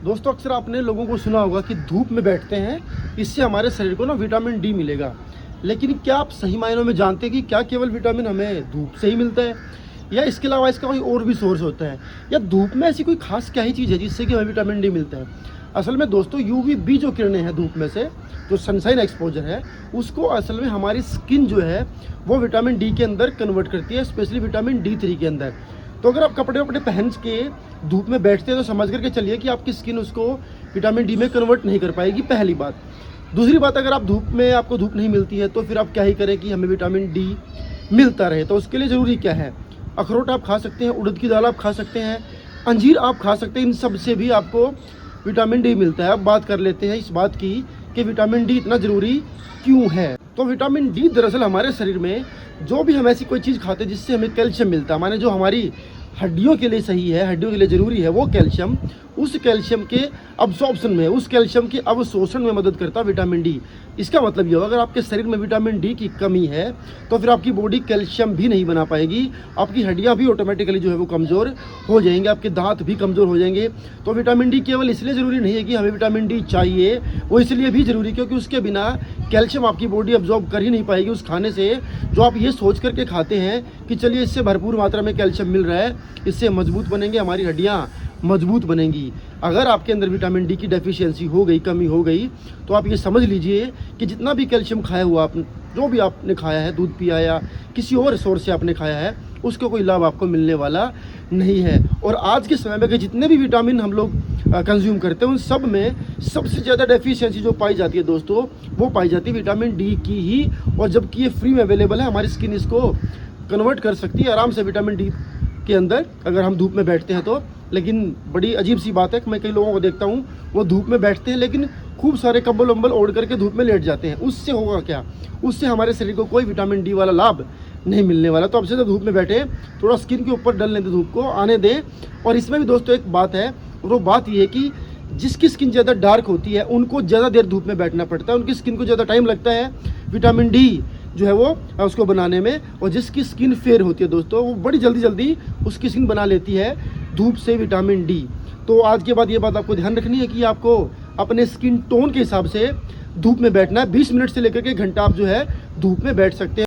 दोस्तों अक्सर आपने लोगों को सुना होगा कि धूप में बैठते हैं, इससे हमारे शरीर को ना विटामिन डी मिलेगा। लेकिन क्या आप सही मायनों में जानते हैं कि क्या केवल विटामिन हमें धूप से ही मिलता है, या इसके अलावा इसका कोई और भी सोर्स होता है, या धूप में ऐसी कोई खास क्या ही चीज़ है जिससे कि हमें विटामिन डी मिलता है। असल में दोस्तों यूवी बी जो किरणें हैं धूप में से, जो सनशाइन एक्सपोजर है, उसको असल में हमारी स्किन जो है वो विटामिन डी के अंदर कन्वर्ट करती है, स्पेशली विटामिन डी3 के अंदर। तो अगर आप कपड़े वपड़े पहन के धूप में बैठते हैं तो समझ करके चलिए कि आपकी स्किन उसको विटामिन डी में कन्वर्ट नहीं कर पाएगी, पहली बात। दूसरी बात, अगर आप धूप में आपको धूप नहीं मिलती है तो फिर आप क्या ही करें कि हमें विटामिन डी मिलता रहे। तो उसके लिए ज़रूरी क्या है, अखरोट आप खा सकते हैं, उड़द की दाल आप खा सकते हैं, अंजीर आप खा सकते हैं, इन सब से भी आपको विटामिन डी मिलता है। अब बात कर लेते हैं इस बात की कि विटामिन डी इतना ज़रूरी क्यों है। तो विटामिन डी दरअसल हमारे शरीर में जो भी हम ऐसी कोई चीज़ खाते हैं जिससे हमें कैल्शियम मिलता है, माने जो हमारी हड्डियों के लिए सही है, हड्डियों के लिए ज़रूरी है वो कैल्शियम, उस कैल्शियम के अब्सॉर्प्शन में, उस कैल्शियम के अवशोषण में मदद करता है विटामिन डी। इसका मतलब ये होगा अगर आपके शरीर में विटामिन डी की कमी है तो फिर आपकी बॉडी कैल्शियम भी नहीं बना पाएगी, आपकी हड्डियां भी ऑटोमेटिकली जो है वो कमज़ोर हो जाएंगे, आपके दांत भी कमज़ोर हो जाएंगे। तो विटामिन डी केवल इसलिए ज़रूरी नहीं है कि हमें विटामिन डी चाहिए, वो इसलिए भी ज़रूरी क्योंकि उसके बिना कैल्शियम आपकी बॉडी अब्जॉर्ब कर ही नहीं पाएगी उस खाने से, जो आप ये सोच करके खाते हैं कि चलिए इससे भरपूर मात्रा में कैल्शियम मिल रहा है, इससे मजबूत बनेंगे, हमारी हड्डियाँ मजबूत बनेंगी। अगर आपके अंदर विटामिन डी की डेफिशिएंसी हो गई, कमी हो गई, तो आप ये समझ लीजिए कि जितना भी कैल्शियम खाया हुआ आप, जो भी आपने खाया है, दूध पिया या किसी और सोर्स से आपने खाया है, उसका कोई लाभ आपको मिलने वाला नहीं है। और आज के समय में कि जितने भी विटामिन हम लोग कंज्यूम करते हैं उन सब में सबसे ज़्यादा डेफिशिएंसी जो पाई जाती है दोस्तों, वो पाई जाती है विटामिन डी की ही। और जबकि ये फ्री में अवेलेबल है, हमारी स्किन इसको कन्वर्ट कर सकती है आराम से विटामिन डी के अंदर अगर हम धूप में बैठते हैं तो। लेकिन बड़ी अजीब सी बात है कि मैं कई लोगों को देखता हूँ वो धूप में बैठते हैं लेकिन खूब सारे कंबल वम्बल ओढ़ करके धूप में लेट जाते हैं। उससे होगा क्या, उससे हमारे शरीर को कोई विटामिन डी वाला लाभ नहीं मिलने वाला। तो अब से जब धूप में बैठे थोड़ा स्किन के ऊपर डलने दें, धूप को आने दें। और इसमें भी दोस्तों एक बात है, वो बात ये है कि जिसकी स्किन ज़्यादा डार्क होती है उनको ज़्यादा देर धूप में बैठना पड़ता है, उनकी स्किन को ज़्यादा टाइम लगता है विटामिन डी जो है वो उसको बनाने में। और जिसकी स्किन फेयर होती है दोस्तों, वो बड़ी जल्दी उसकी स्किन बना लेती है धूप से विटामिन डी। तो आज के बाद ये बात आपको ध्यान रखनी है कि आपको अपने स्किन टोन के हिसाब से धूप में बैठना है। 20 मिनट से लेकर के घंटा आप जो है धूप में बैठ सकते हैं।